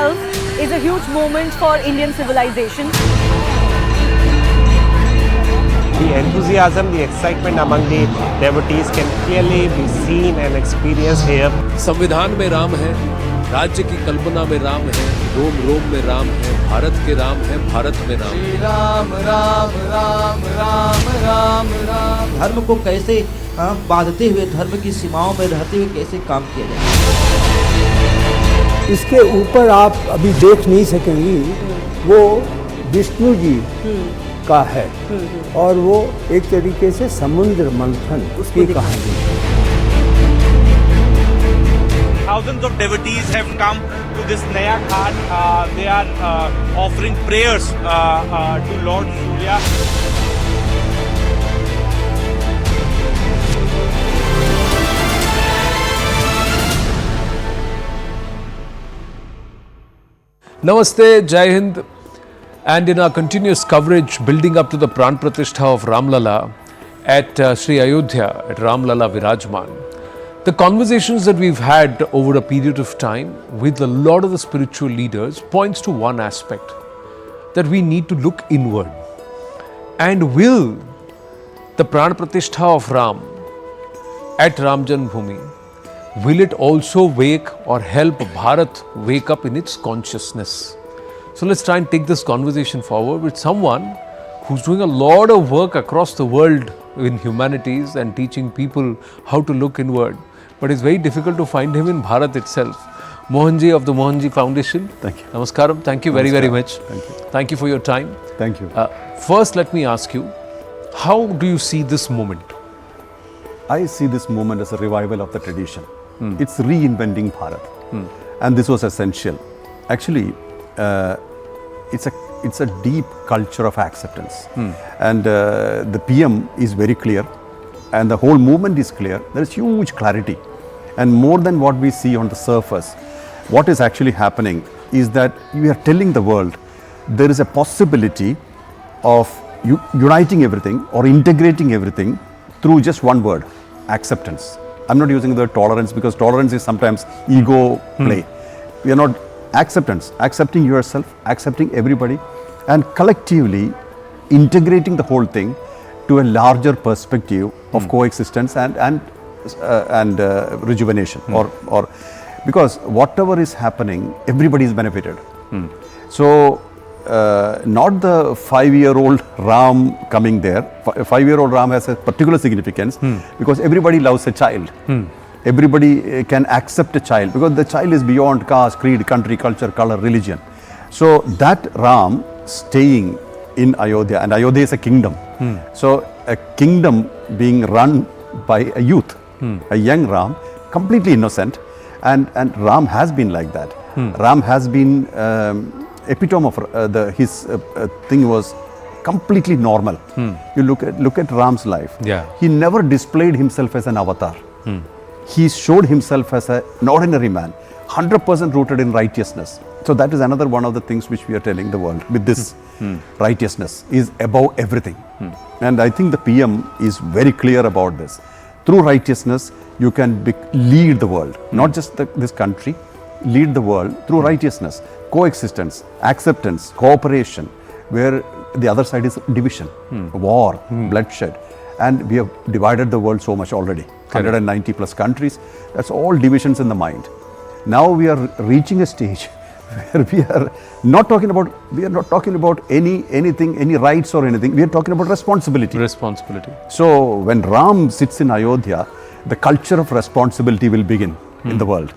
itself is a huge moment for Indian civilization. The enthusiasm, the excitement among the devotees can clearly be seen and experienced here. संविधान में राम है, राज्य की कल्पना में राम है, रोम रोम में राम है, भारत के राम है, भारत में राम है। राम राम राम राम राम राम। धर्म को कैसे बांधते हुए, धर्म की सीमाओं में रहते हुए कैसे काम किया जाए, इसके ऊपर आप अभी देख नहीं सकेंगी। वो विष्णु जी का है और वो एक तरीके से समुद्र मंथन उसकी कहानी है। Thousands of devotees have come to this Naya Ghat. They are offering prayers to Lord Surya. Namaste, Jai Hind. And in our continuous coverage building up to the Pran Pratishtha of Ramlala at Sri Ayodhya at Ramlala Virajman, the conversations that we've had over a period of time with a lot of the spiritual leaders points to one aspect, that we need to look inward. And will the Pran Pratishtha of Ram at Ram Janmabhoomi, will it also wake or help Bharat wake up in its consciousness? So let's try and take this conversation forward with someone who's doing a lot of work across the world in humanities and teaching people how to look inward. But it's very difficult to find him in Bharat itself. Mohanji of the Mohanji Foundation. Thank you. Namaskaram. Thank you very, very much. Thank you. Thank you for your time. Thank you. First, let me ask you, how do you see this moment? I see this moment as a revival of the tradition. It's reinventing Bharat. And this was essential. Actually, it's a deep culture of acceptance. And the PM is very clear and the whole movement is clear. There is huge clarity. And more than what we see on the surface, what is actually happening is that we are telling the world there is a possibility of uniting everything or integrating everything through just one word, acceptance. I'm not using the word tolerance because tolerance is sometimes ego play. We are not acceptance, accepting yourself, accepting everybody, and collectively integrating the whole thing to a larger perspective of coexistence and rejuvenation, or because whatever is happening, everybody is benefited. So not the 5-year-old Ram coming there. 5-year-old Ram has a particular significance because everybody loves a child. Everybody can accept a child because the child is beyond caste, creed, country, culture, color, religion. So that Ram staying in Ayodhya, and Ayodhya is a kingdom. So a kingdom being run by a youth, a young Ram, completely innocent, and Ram has been like that. Ram has been epitome of his thing was completely normal. You look at Ram's life. Yeah. He never displayed himself as an avatar. He showed himself as an ordinary man, 100% rooted in righteousness. So that is another one of the things which we are telling the world with this righteousness is above everything. And I think the PM is very clear about this. Through righteousness, you can lead the world, not just this country, lead the world through righteousness, coexistence, acceptance, cooperation, where the other side is division, war, bloodshed. And we have divided the world so much already. 190 plus countries, that's all divisions in the mind. Now we are reaching a stage where we are not talking about anything, any rights or anything. We are talking about responsibility. Responsibility. So when Ram sits in Ayodhya, the culture of responsibility will begin in the world.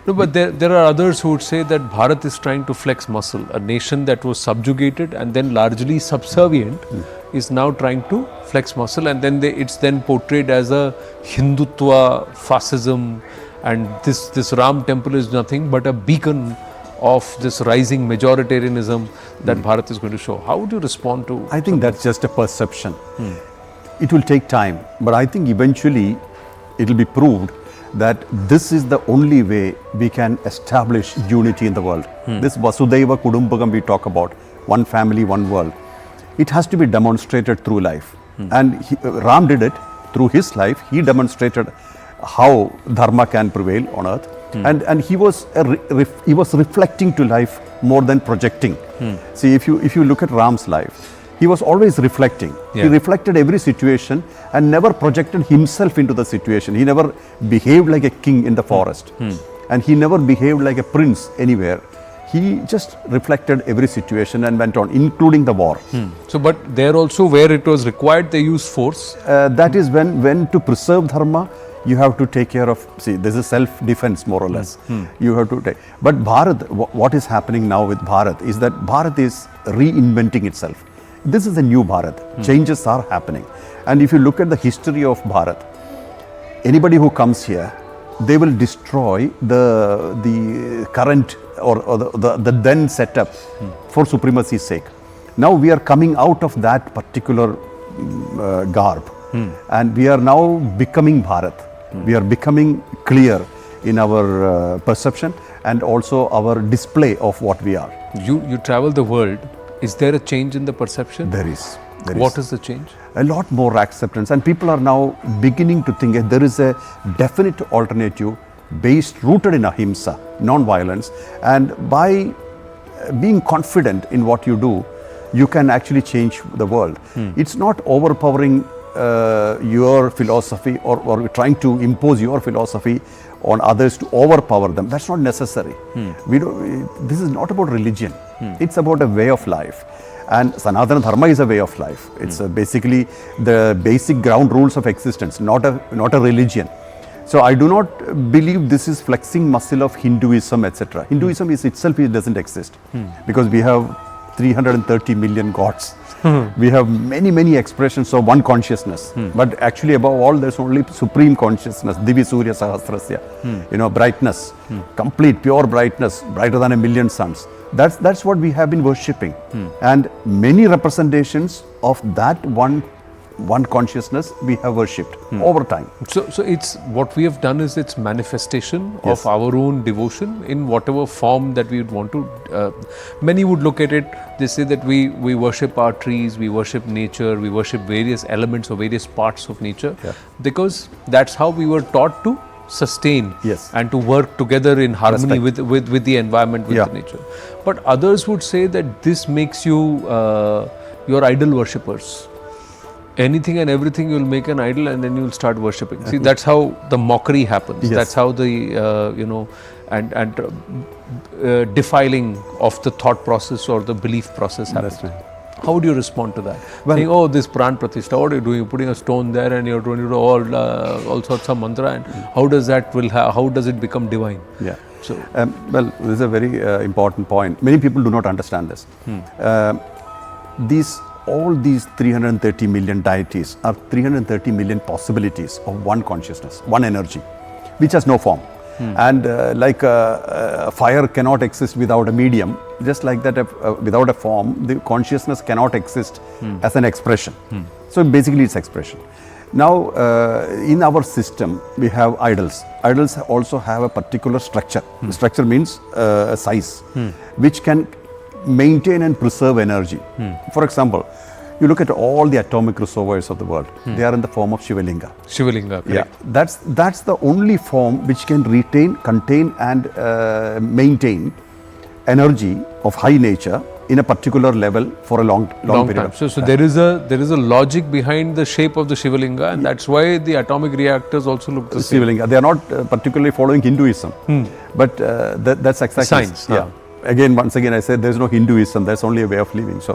No, but there are others who would say that Bharat is trying to flex muscle. A nation that was subjugated and then largely subservient is now trying to flex muscle, and then it's then portrayed as a Hindutva fascism, and this Ram temple is nothing but a beacon of this rising majoritarianism that Bharat is going to show. How would you respond to? I think that's just a perception. It will take time, but I think eventually it will be proved that this is the only way we can establish unity in the world. This Vasudhaiva Kudumbakam we talk about, one family, one world. It has to be demonstrated through life. And Ram did it through his life. He demonstrated how dharma can prevail on earth. And he was he was reflecting to life more than projecting. See, if you look at Ram's life, he was always reflecting. Yeah. He reflected every situation and never projected himself into the situation. He never behaved like a king in the forest, and he never behaved like a prince anywhere. He just reflected every situation and went on, including the war. So, but there also where it was required, they used force. That is when to preserve dharma, you have to take care of, see, this is self-defense more or less. You have to take, but Bharat, what is happening now with Bharat is that Bharat is reinventing itself. This is a new Bharat. Changes are happening. And if you look at the history of Bharat, anybody who comes here, they will destroy the current or the then setup for supremacy's sake. Now we are coming out of that particular garb, and we are now becoming Bharat. We are becoming clear in our perception and also our display of what we are. You travel the world. Is there a change in the perception? There is. What is the change? A lot more acceptance, and people are now beginning to think that there is a definite alternative rooted in ahimsa, non-violence, and by being confident in what you do, you can actually change the world. It's not overpowering your philosophy or trying to impose your philosophy on others to overpower them. That's not necessary. This is not about religion. It's about a way of life. And Sanatana Dharma is a way of life. It's basically the basic ground rules of existence, not a religion. So I do not believe this is flexing muscle of Hinduism, etc. Hinduism is itself, it doesn't exist, because we have 330 million gods. We have many expressions of one consciousness, but actually above all there's only supreme consciousness, Divi Surya Sahasrasya, brightness, complete pure brightness, brighter than a million suns. That's what we have been worshipping, and many representations of that one consciousness we have worshipped over time. So it's what we have done is it's manifestation of our own devotion in whatever form that we would want to. Many would look at it, they say that we worship our trees, we worship nature, we worship various elements or various parts of nature, because that's how we were taught to sustain and to work together in harmony with the environment, with the nature. But others would say that this makes you your idol worshippers. Anything and everything you'll make an idol and then you'll start worshipping. See, that's how the mockery happens. That's how the defiling of the thought process or the belief process happens. How would you respond to that? Well, saying, oh, this Pran Pratishtha, what are you doing? You're putting a stone there and you're doing all sorts of mantra, and how does it become divine? Yeah. So, well, this is a very important point. Many people do not understand this. All these 330 million deities are 330 million possibilities of one consciousness, one energy, which has no form. And like fire cannot exist without a medium, just like that without a form, the consciousness cannot exist as an expression. So basically it's expression. Now in our system we have idols. Idols also have a particular structure. Structure means a size, which can maintain and preserve energy. For example, you look at all the atomic reservoirs of the world, they are in the form of Shivalinga. Shivalinga, correct. Yeah, that's the only form which can contain and maintain energy of high nature in a particular level for a long period time. of time. So there is a logic behind the shape of the Shivalinga, and that's why the atomic reactors also look the same. Shivalinga, they are not particularly following Hinduism, but that's exactly science. Once again I said there's no Hinduism, that's only a way of living. So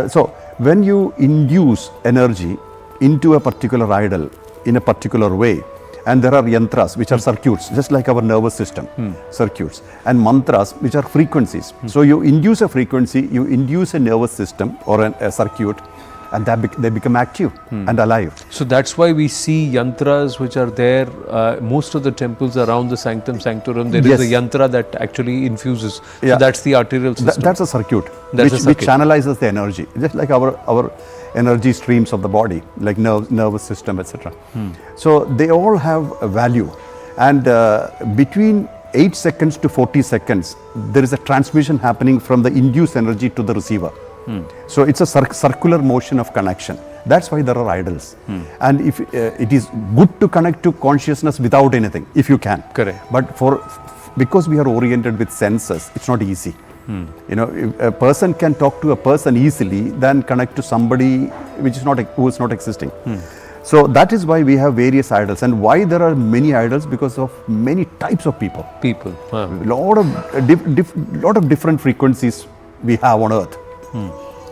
so when you induce energy into a particular idol in a particular way, and there are yantras which are circuits, just like our nervous system, circuits, and mantras which are frequencies. So you induce a frequency, you induce a nervous system or a circuit, and they become active and alive. So that's why we see yantras which are there. Most of the temples around the sanctum sanctorum, there is a yantra that actually infuses. So that's the arterial system. That's a circuit, which channelizes the energy, just like our energy streams of the body, like nervous system, etc. So they all have a value, and between 8 seconds to 40 seconds, there is a transmission happening from the induced energy to the receiver. So it's a circular motion of connection, That's why there are idols. And if it is good to connect to consciousness without anything, if you can. Correct. But because we are oriented with senses, it's not easy. You know, if a person can talk to a person easily than connect to somebody who is not existing. So that is why we have various idols, and why there are many idols, because of many types of people. Lot of different frequencies we have on earth,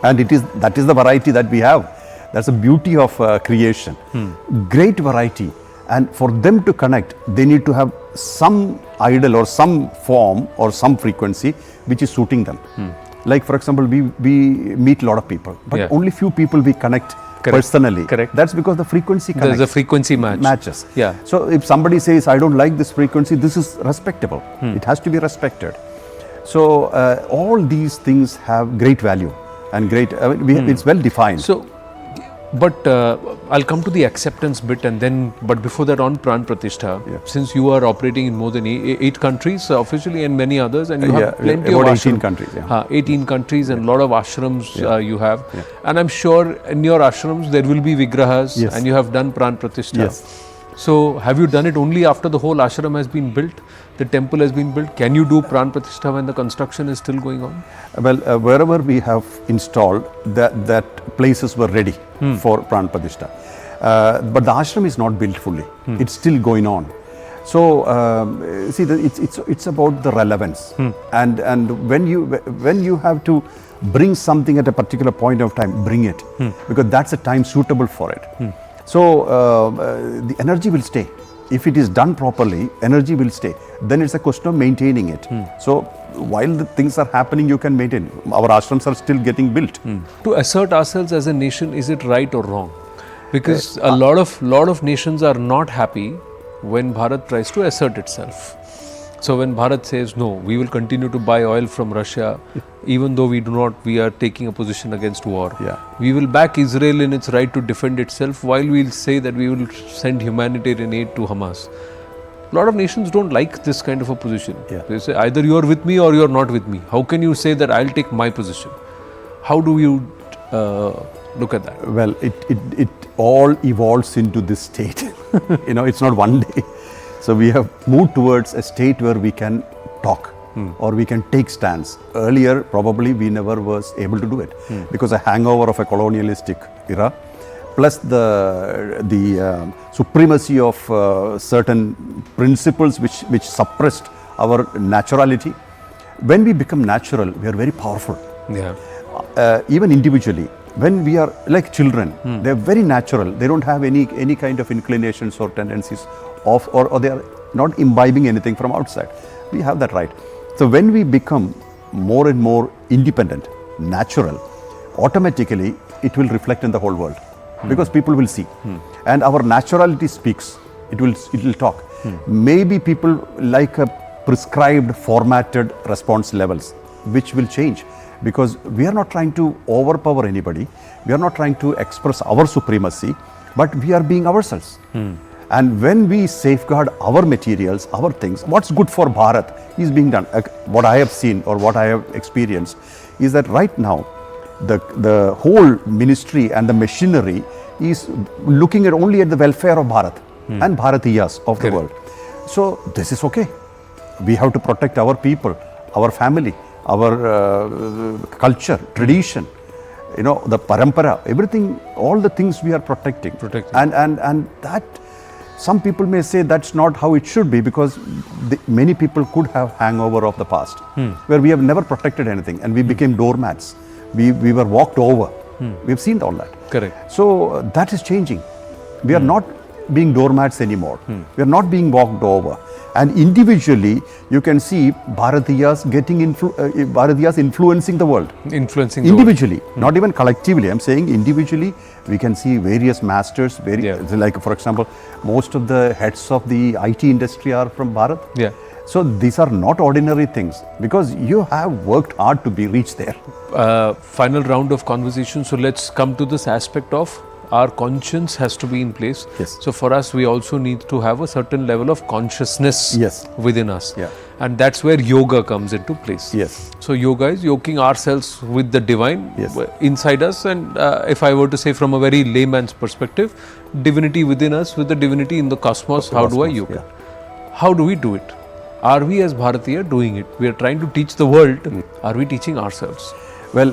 and that is the variety that we have. That's the beauty of creation. Great variety, and for them to connect, they need to have some idol or some form or some frequency which is suiting them. Like for example, we meet a lot of people, but only few people we connect personally. Correct. That's because the frequency connects. There's a frequency matches. Yeah. So if somebody says, I don't like this frequency, this is respectable. It has to be respected. So all these things have great value and great, it's well defined. So, but I'll come to the acceptance bit, and then, but before that, on Pran Pratishtha, since you are operating in more than 8 countries officially and many others, and you have plenty of 18 countries. 18 countries and a lot of ashrams you have. And I'm sure in your ashrams there will be vigrahas, and you have done Pran Pratishtha. Yes. So have you done it only after the whole ashram has been built, the temple has been built? Can you do Pran Pratishtha when the construction is still going on? Well, wherever we have installed, that places were ready for Pran Pratishtha. But the ashram is not built fully. It's still going on. So see, it's about the relevance, and when you have to bring something at a particular point of time, bring it, because that's a time suitable for it. So the energy will stay. If it is done properly, energy will stay. Then it's a question of maintaining it. So while the things are happening, you can maintain. Our ashrams are still getting built. To assert ourselves as a nation, is it right or wrong? Because a lot of nations are not happy when Bharat tries to assert itself. So when Bharat says, no, we will continue to buy oil from Russia, even though we are taking a position against war. We will back Israel in its right to defend itself, while we will say that we will send humanitarian aid to Hamas. A lot of nations don't like this kind of a position. They say either you are with me or you are not with me. How can you say that I'll take my position? How do you look at that? Well, it all evolves into this state. You know, it's not one day. So we have moved towards a state where we can talk or we can take stands. Earlier, probably we never was able to do it because a hangover of a colonialistic era, plus the supremacy of certain principles which suppressed our naturality. When we become natural, we are very powerful. Even individually. When we are like children, they are very natural. They don't have any kind of inclinations or tendencies of, or they are not imbibing anything from outside. We have that right. So when we become more and more independent, natural, automatically it will reflect in the whole world because people will see. And our naturality speaks. It will talk. Maybe people like a prescribed, formatted response levels, which will change. Because we are not trying to overpower anybody, we are not trying to express our supremacy, but we are being ourselves. And when we safeguard our materials, our things, what's good for Bharat is being done. What I have seen or what I have experienced is that right now, the whole ministry and the machinery is looking at only at the welfare of Bharat and Bharatiyas of the world. So this is okay. We have to protect our people, our family, our culture, tradition, you know, the parampara, everything, all the things we are protecting. And that, some people may say that's not how it should be, because many people could have hangover of the past, where we have never protected anything and we became doormats. We were walked over. We've seen all that. Correct. So that is changing. We are not being doormats anymore. We are not being walked over. And individually, you can see Bharatiyas Bharatiyas influencing the world. Individually, not even collectively. I'm saying individually, we can see various masters. Like for example, most of the heads of the IT industry are from Bharat. So these are not ordinary things, because you have worked hard to reach there. Final round of conversation. So let's come to this aspect of our conscience has to be in place. Yes. So for us, we also need to have a certain level of consciousness Yes. within us. Yeah. And that's where yoga comes into place. Yes. So yoga is yoking ourselves with the divine Yes. inside us, and if I were to say from a very layman's perspective, divinity within us with the divinity in the cosmos, how do I yoke it? How do we do it? Are we as Bharatiya doing it? We are trying to teach the world. Are we teaching ourselves? Well,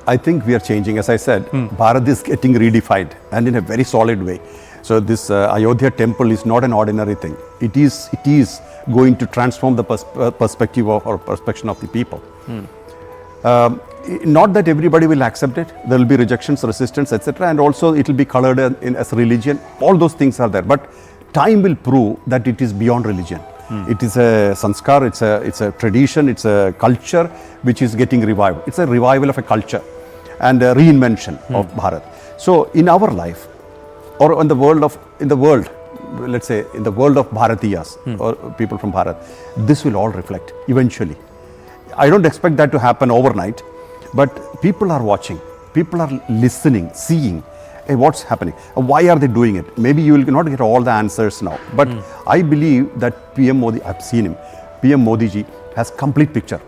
I think we are changing. As I said, Bharat is getting redefined and in a very solid way. So this Ayodhya Temple is not an ordinary thing. It is going to transform the perspective of or perception of the people. Not that everybody will accept it. There will be rejections, resistance, etc. And also it will be colored as religion. All those things are there. But time will prove that it is beyond religion. It is a sanskar, it's a tradition, it's a culture which is getting revived. It's a revival of a culture and a reinvention of Bharat. So in our life, or in the world, let's say in the world of Bharatiyas or people from Bharat, this will all reflect eventually. I don't expect that to happen overnight, but people are watching, people are listening, seeing. Hey, what's happening? Why are they doing it? Maybe you will not get all the answers now. But I believe that PM Modi, I've seen him, PM Modi ji has complete picture,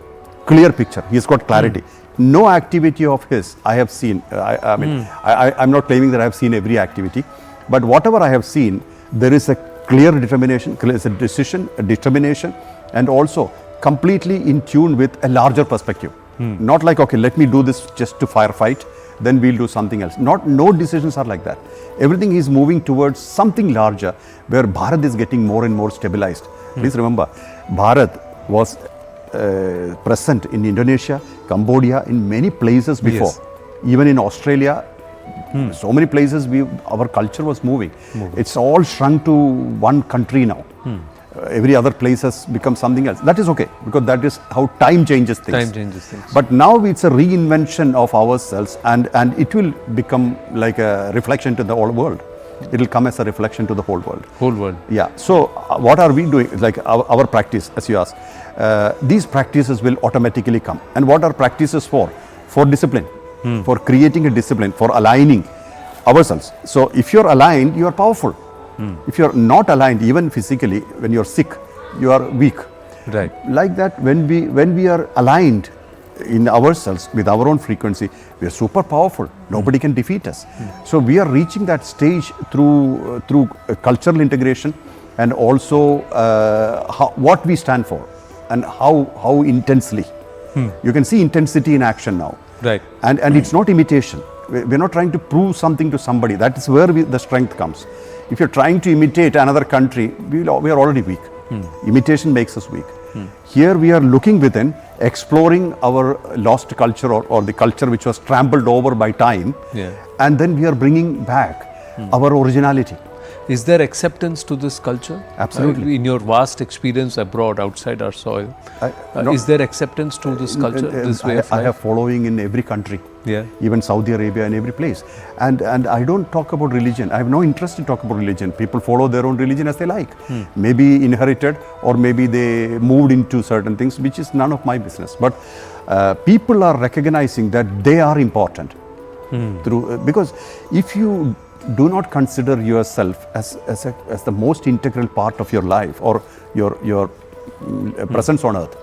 clear picture. He has got clarity. No activity of his I have seen. I'm not claiming that I have seen every activity. But whatever I have seen, there is a clear determination, there is a decision, a determination, and also completely in tune with a larger perspective. Not like, okay, let me do this just to firefight, then we'll do something else. No decisions are like that. Everything is moving towards something larger where Bharat is getting more and more stabilized. Please remember, Bharat was present in Indonesia, Cambodia, in many places before. Yes. Even in Australia, so many places our culture was moving. It's all shrunk to one country now. Every other place has become something else. That is okay, because that is how time changes things. Time changes things. But now it's a reinvention of ourselves, and it will become like a reflection to the whole world. It will come as a reflection to the whole world. Whole world. Yeah. So what are we doing? Like our practice, as you ask, these practices will automatically come. And what are practices for? For discipline, for creating a discipline, for aligning ourselves. So if you're aligned, you are powerful. If you're not aligned, even physically, when you're sick, you are weak. Right. Like that, when we are aligned in ourselves with our own frequency, we are super powerful. Nobody can defeat us. So we are reaching that stage through cultural integration, and also what we stand for and how intensely. You can see intensity in action now. Right. And it's not imitation. We're not trying to prove something to somebody. That is where the strength comes. If you're trying to imitate another country, we are already weak. Imitation makes us weak. Here we are looking within, exploring our lost culture or the culture which was trampled over by time, and then we are bringing back our originality. Is there acceptance to this culture? Absolutely. In your vast experience abroad, outside our soil, is there acceptance to this culture, this way of life? I have following in every country, even Saudi Arabia and every place. And I don't talk about religion. I have no interest in talk about religion. People follow their own religion as they like. Maybe inherited, or maybe they moved into certain things, which is none of my business. But people are recognizing that they are important. Because if you do not consider yourself as the most integral part of your life or your presence on earth,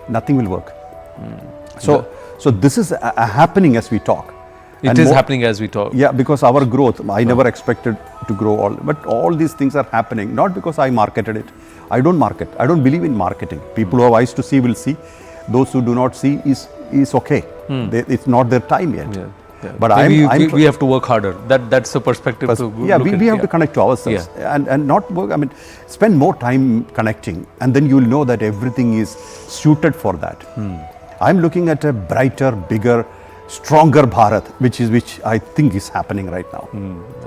nothing will work. So this is happening as we talk. It is happening as we talk. Yeah, because our growth, I never expected to grow but all these things are happening, not because I marketed it. I don't market. I don't believe in marketing. People who have eyes to see will see. Those who do not see is okay. It's not their time yet. But we have to work harder. That's the perspective to look at. We have to connect to ourselves and not work. I mean, spend more time connecting, and then you will know that everything is suited for that. I'm looking at a brighter, bigger, stronger Bharat, which I think is happening right now.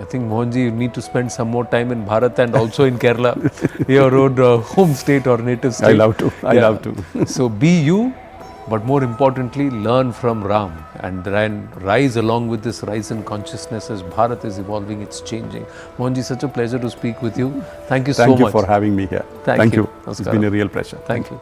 I think, Mohanji, you need to spend some more time in Bharat and also in Kerala, your own home state or native state. I love to. So be you, but more importantly, learn from Ram and then rise along with this rise in consciousness as Bharat is evolving, it's changing. Mohanji, such a pleasure to speak with you. Thank you so much. Thank you for having me here. Thank you. It's been a real pleasure. Thank you.